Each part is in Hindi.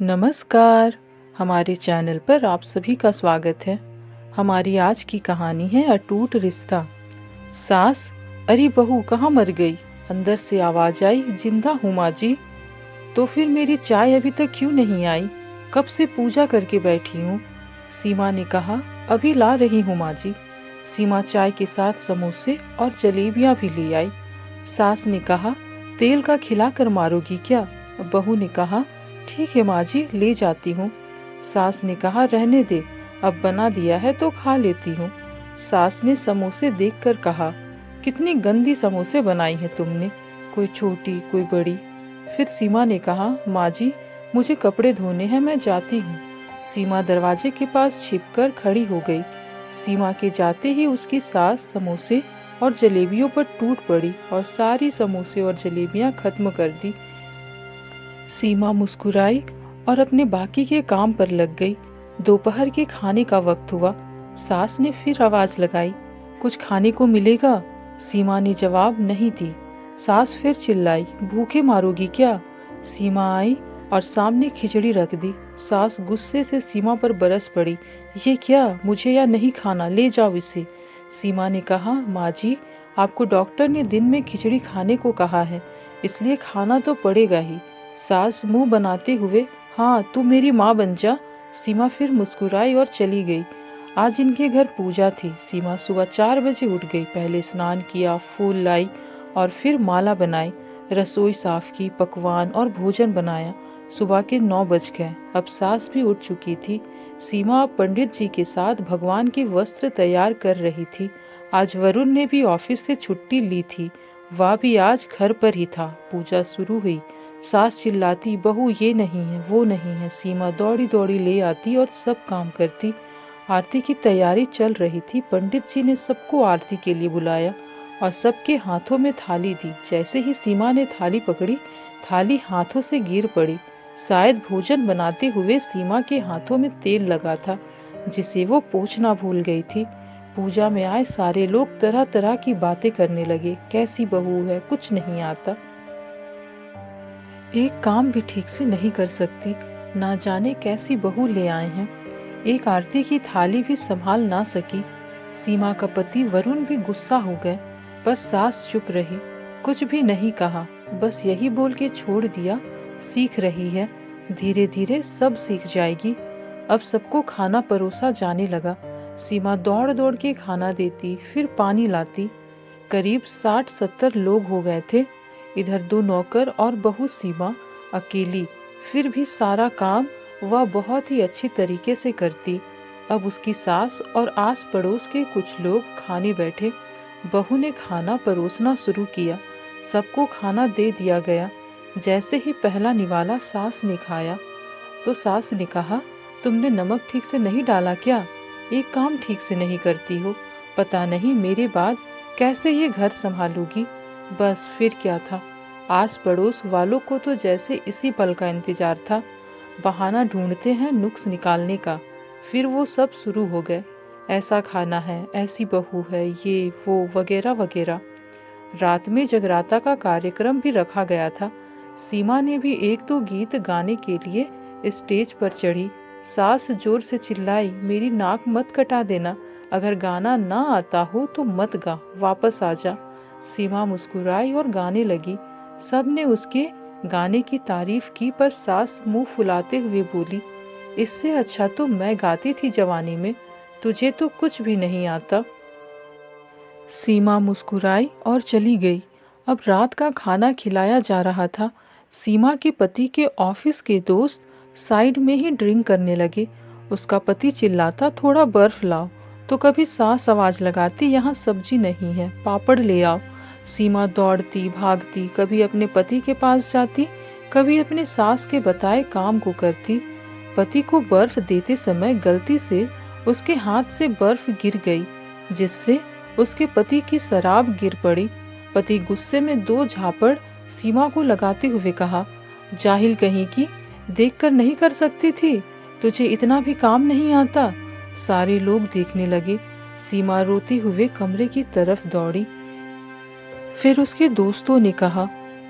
नमस्कार। हमारे चैनल पर आप सभी का स्वागत है। हमारी आज की कहानी है अटूट रिश्ता। सास, अरे बहू कहाँ मर गई? अंदर से आवाज आई, जिंदा हूँ माँ जी। तो फिर मेरी चाय अभी तक क्यों नहीं आई? कब से पूजा करके बैठी हूँ। सीमा ने कहा, अभी ला रही हूँ माँ जी। सीमा चाय के साथ समोसे और जलेबियाँ भी ले आई। सास ने कहा, तेल का खिलाकर मारोगी क्या? बहू ने कहा, ठीक है माँ जी, ले जाती हूँ। सास ने कहा, रहने दे, अब बना दिया है तो खा लेती हूँ। सास ने समोसे देखकर कहा, कितनी गंदी समोसे बनाई है तुमने, कोई छोटी कोई बड़ी। फिर सीमा ने कहा, माँ जी मुझे कपड़े धोने हैं, मैं जाती हूँ। सीमा दरवाजे के पास छिपकर खड़ी हो गई। सीमा के जाते ही उसकी सास समोसे और जलेबियों पर टूट पड़ी और सारी समोसे और जलेबियां खत्म कर दी। सीमा मुस्कुराई और अपने बाकी के काम पर लग गई। दोपहर के खाने का वक्त हुआ। सास ने फिर आवाज लगाई, कुछ खाने को मिलेगा? सीमा ने जवाब नहीं दी। सास फिर चिल्लाई, भूखे मारोगी क्या? सीमा आई और सामने खिचड़ी रख दी। सास गुस्से से सीमा पर बरस पड़ी, ये क्या, मुझे या नहीं खाना, ले जाओ इसे। सीमा ने कहा, माँ जी आपको डॉक्टर ने दिन में खिचड़ी खाने को कहा है, इसलिए खाना तो पड़ेगा ही। सास मुंह बनाते हुए, हाँ तू मेरी माँ बन जा। सीमा फिर मुस्कुराई और चली गई। आज इनके घर पूजा थी। सीमा सुबह 4 बजे उठ गई। पहले स्नान किया, फूल लाई और फिर माला बनाई, रसोई साफ की, पकवान और भोजन बनाया। सुबह के 9 बज गए। अब सास भी उठ चुकी थी। सीमा अब पंडित जी के साथ भगवान के वस्त्र तैयार कर रही थी। आज वरुण ने भी ऑफिस से छुट्टी ली थी, वह भी आज घर पर ही था। पूजा शुरू हुई। सास चिल्लाती, बहू ये नहीं है वो नहीं है। सीमा दौड़ी दौड़ी ले आती और सब काम करती। आरती की तैयारी चल रही थी। पंडित जी ने सबको आरती के लिए बुलाया और सबके हाथों में थाली दी। जैसे ही सीमा ने थाली पकड़ी, थाली हाथों से गिर पड़ी। शायद भोजन बनाते हुए सीमा के हाथों में तेल लगा था, जिसे वो पोंछना भूल गई थी। पूजा में आए सारे लोग तरह तरह की बातें करने लगे, कैसी बहू है, कुछ नहीं आता, एक काम भी ठीक से नहीं कर सकती, ना जाने कैसी बहू ले आए हैं, एक आरती की थाली भी संभाल ना सकी। सीमा का पति वरुण भी गुस्सा हो गए, पर सास चुप रही, कुछ भी नहीं कहा, बस यही बोल के छोड़ दिया, सीख रही है, धीरे धीरे सब सीख जाएगी। अब सबको खाना परोसा जाने लगा। सीमा दौड़ दौड़ के खाना देती, फिर पानी लाती। करीब 60-70 लोग हो गए थे। इधर 2 नौकर और बहू सीमा अकेली, फिर भी सारा काम वह बहुत ही अच्छी तरीके से करती। अब उसकी सास और आस पड़ोस के कुछ लोग खाने बैठे। बहू ने खाना परोसना शुरू किया। सबको खाना दे दिया गया। जैसे ही पहला निवाला सास ने खाया तो सास ने कहा, तुमने नमक ठीक से नहीं डाला क्या? एक काम ठीक से नहीं करती हो, पता नहीं मेरे बाद कैसे ये घर संभालूगी। बस फिर क्या था, आस पड़ोस वालों को तो जैसे इसी पल का इंतजार था। बहाना ढूंढते हैं नुक्स निकालने का। फिर वो सब शुरू हो गए, ऐसा खाना है, ऐसी बहू है, ये वो वगैरह वगैरह। रात में जगराता का कार्यक्रम भी रखा गया था। सीमा ने भी 1-2 गीत गाने के लिए स्टेज पर चढ़ी। सास जोर से चिल्लाई, मेरी नाक मत कटा देना, अगर गाना ना आता हो तो मत गा, वापस आ जा। सीमा मुस्कुराई और गाने लगी। सब ने उसके गाने की तारीफ की, पर सास मुंह फुलाते हुए बोली, इससे अच्छा तो मैं गाती थी जवानी में, तुझे तो कुछ भी नहीं आता। सीमा मुस्कुराई और चली गई। अब रात का खाना खिलाया जा रहा था। सीमा के पति के ऑफिस के दोस्त साइड में ही ड्रिंक करने लगे। उसका पति चिल्लाता, थोड़ा बर्फ लाओ, तो कभी सास आवाज लगाती, यहाँ सब्जी नहीं है, पापड़ ले आओ। सीमा दौड़ती भागती, कभी अपने पति के पास जाती, कभी अपने सास के बताए काम को करती। पति को बर्फ देते समय गलती से उसके हाथ से बर्फ गिर गई, जिससे उसके पति की शराब गिर पड़ी। पति गुस्से में 2 झापड़ सीमा को लगाते हुए कहा, जाहिल कहीं की, देखकर नहीं कर सकती थी, तुझे इतना भी काम नहीं आता। सारे लोग देखने लगे। सीमा रोती हुए कमरे की तरफ दौड़ी। फिर उसके दोस्तों ने कहा,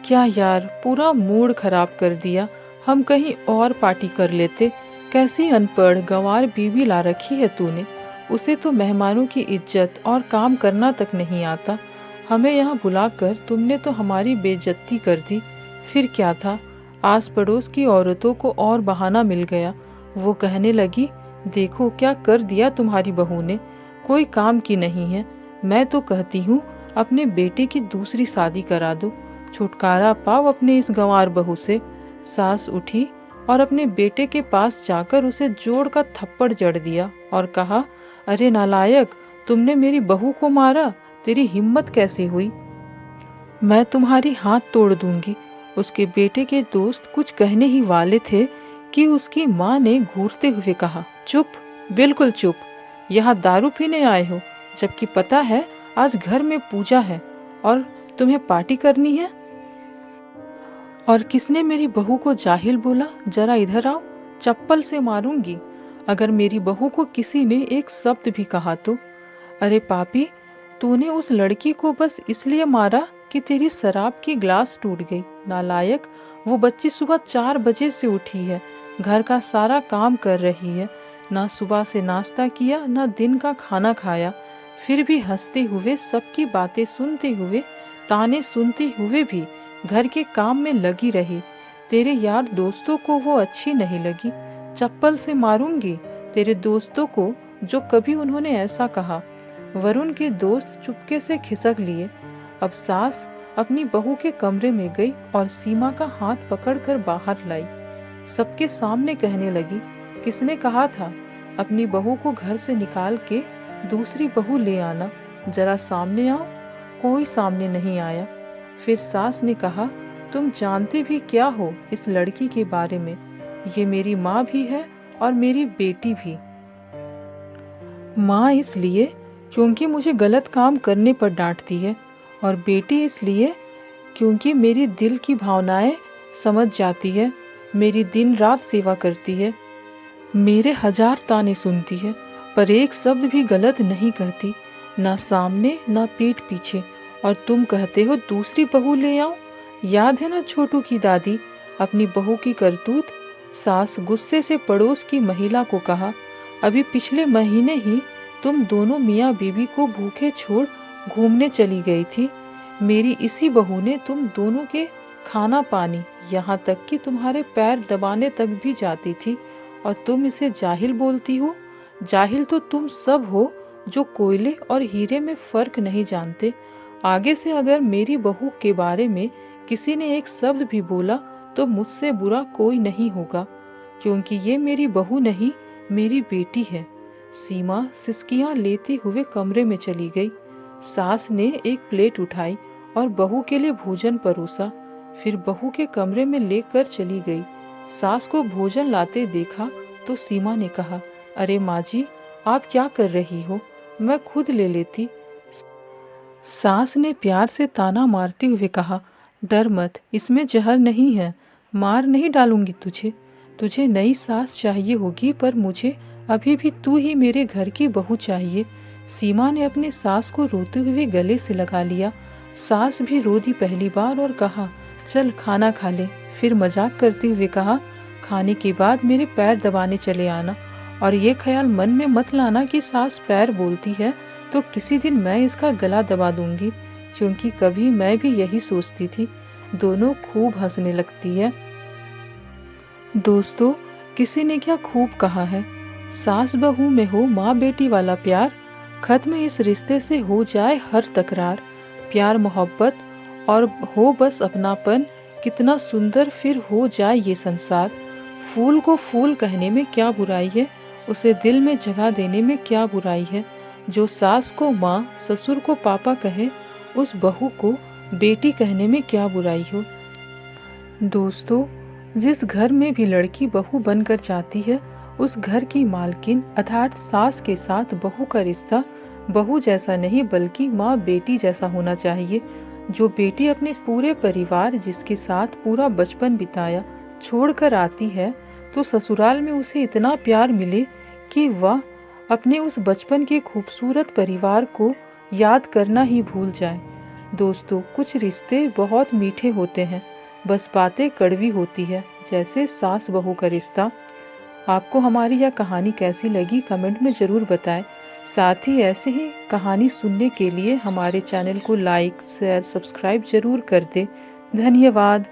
क्या यार, पूरा मूड खराब कर दिया, हम कहीं और पार्टी कर लेते। कैसी अनपढ़ गंवार बीवी ला रखी है तूने। उसे तो मेहमानों की इज्जत और काम करना तक नहीं आता। हमें यहाँ बुलाकर तुमने तो हमारी बेइज्जती कर दी। फिर क्या था, आस पड़ोस की औरतों को और बहाना मिल गया। वो कहने लगी, देखो क्या कर दिया तुम्हारी बहू ने, कोई काम की नहीं है। मैं तो कहती हूँ अपने बेटे की दूसरी शादी करा दो, छुटकारा पाओ अपने इस गंवार बहू से। सास उठी और अपने बेटे के पास जाकर उसे जोड़ का थप्पड़ जड़ दिया और कहा, अरे नालायक, तुमने मेरी बहू को मारा, तेरी हिम्मत कैसे हुई? मैं तुम्हारी हाथ तोड़ दूंगी। उसके बेटे के दोस्त कुछ कहने ही वाले थे कि उसकी माँ ने घूरते हुए कहा, चुप, बिल्कुल चुप। यहाँ दारू पीने आए हो, जबकि पता है आज घर में पूजा है और तुम्हें पार्टी करनी है। और किसने मेरी बहू को जाहिल बोला? जरा इधर आओ, चप्पल से मारूंगी अगर मेरी बहू को किसी ने एक शब्द भी कहा तो। अरे पापी, तूने उस लड़की को बस इसलिए मारा कि तेरी शराब की ग्लास टूट गई। नालायक, वो बच्ची सुबह 4 बजे से उठी है, घर का सारा काम कर रही है, ना सुबह से नाश्ता किया ना दिन का खाना खाया, फिर भी हंसते हुए, सबकी बातें सुनते हुए, ताने सुनते हुए भी घर के काम में लगी रही। तेरे यार दोस्तों को वो अच्छी नहीं लगी। चप्पल से मारूंगी तेरे दोस्तों को जो कभी उन्होंने ऐसा कहा। वरुण के दोस्त चुपके से खिसक लिए। अब सास अपनी बहू के कमरे में गई और सीमा का हाथ पकड़कर बाहर लाई। सबके सामने कहने लगी, किसने कहा था अपनी बहू को घर से निकाल के दूसरी बहू ले आना? जरा सामने आओ। कोई सामने नहीं आया। फिर सास ने कहा, तुम जानते भी क्या हो इस लड़की के बारे में? ये मेरी माँ भी है और मेरी बेटी भी। माँ इसलिए क्योंकि मुझे गलत काम करने पर डांटती है, और बेटी इसलिए क्योंकि मेरी दिल की भावनाएं समझ जाती है, मेरी दिन रात सेवा करती है, मेरे 1000 ताने सुनती है, पर एक शब्द भी गलत नहीं कहती, ना सामने ना पीठ पीछे। और तुम कहते हो दूसरी बहू ले आओ? याद है ना छोटू की दादी अपनी बहू की करतूत? सास गुस्से से पड़ोस की महिला को कहा, अभी पिछले महीने ही तुम दोनों मियाँ बीवी को भूखे छोड़ घूमने चली गई थी। मेरी इसी बहू ने तुम दोनों के खाना पानी, यहाँ तक कि तुम्हारे पैर दबाने तक भी जाती थी, और तुम इसे जाहिल बोलती हो? जाहिल तो तुम सब हो जो कोयले और हीरे में फर्क नहीं जानते। आगे से अगर मेरी बहू के बारे में किसी ने एक शब्द भी बोला तो मुझसे बुरा कोई नहीं होगा, क्योंकि ये मेरी बहू नहीं, मेरी बेटी है। सीमा सिसकियां लेते हुए कमरे में चली गई। सास ने एक प्लेट उठाई और बहू के लिए भोजन परोसा, फिर बहू के कमरे में लेकर चली गई। सास को भोजन लाते देखा तो सीमा ने कहा, अरे माँ जी, आप क्या कर रही हो? मैं खुद ले लेती। सास ने प्यार से ताना मारते हुए कहा, डर मत, इसमें जहर नहीं है, मार नहीं डालूंगी तुझे। तुझे नई सास चाहिए होगी, पर मुझे अभी भी तू ही मेरे घर की बहू चाहिए। सीमा ने अपनी सास को रोते हुए गले से लगा लिया। सास भी रो दी पहली बार और कहा, चल खाना खा ले। फिर मजाक करते हुए कहा, खाने के बाद मेरे पैर दबाने चले आना, और ये ख्याल मन में मत लाना कि सास पैर बोलती है तो किसी दिन मैं इसका गला दबा दूंगी, क्योंकि कभी मैं भी यही सोचती थी। दोनों खूब हंसने लगती है। दोस्तों, किसी ने क्या खूब कहा है, सास बहू में हो माँ बेटी वाला प्यार, खत्म इस रिश्ते से हो जाए हर तकरार। प्यार मोहब्बत और हो बस अपनापन, कितना सुंदर फिर हो जाए ये संसार। फूल को फूल कहने में क्या बुराई है, उसे दिल में जगह देने में क्या बुराई है। जो सास को माँ, ससुर को पापा कहे, उस बहू को बेटी कहने में क्या बुराई हो। दोस्तों, जिस घर में भी लड़की बहू बनकर जाती है, उस घर की मालकिन अर्थात सास के साथ बहू का रिश्ता बहू जैसा नहीं बल्कि माँ बेटी जैसा होना चाहिए। जो बेटी अपने पूरे परिवार, जिसके साथ पूरा बचपन बिताया, छोड़कर आती है, तो ससुराल में उसे इतना प्यार मिले कि वह अपने उस बचपन के खूबसूरत परिवार को याद करना ही भूल जाए। दोस्तों, कुछ रिश्ते बहुत मीठे होते हैं, बस बातें कड़वी होती है, जैसे सास बहू का रिश्ता। आपको हमारी यह कहानी कैसी लगी कमेंट में ज़रूर बताएं। साथ ही ऐसे ही कहानी सुनने के लिए हमारे चैनल को लाइक शेयर सब्सक्राइब जरूर कर दें। धन्यवाद।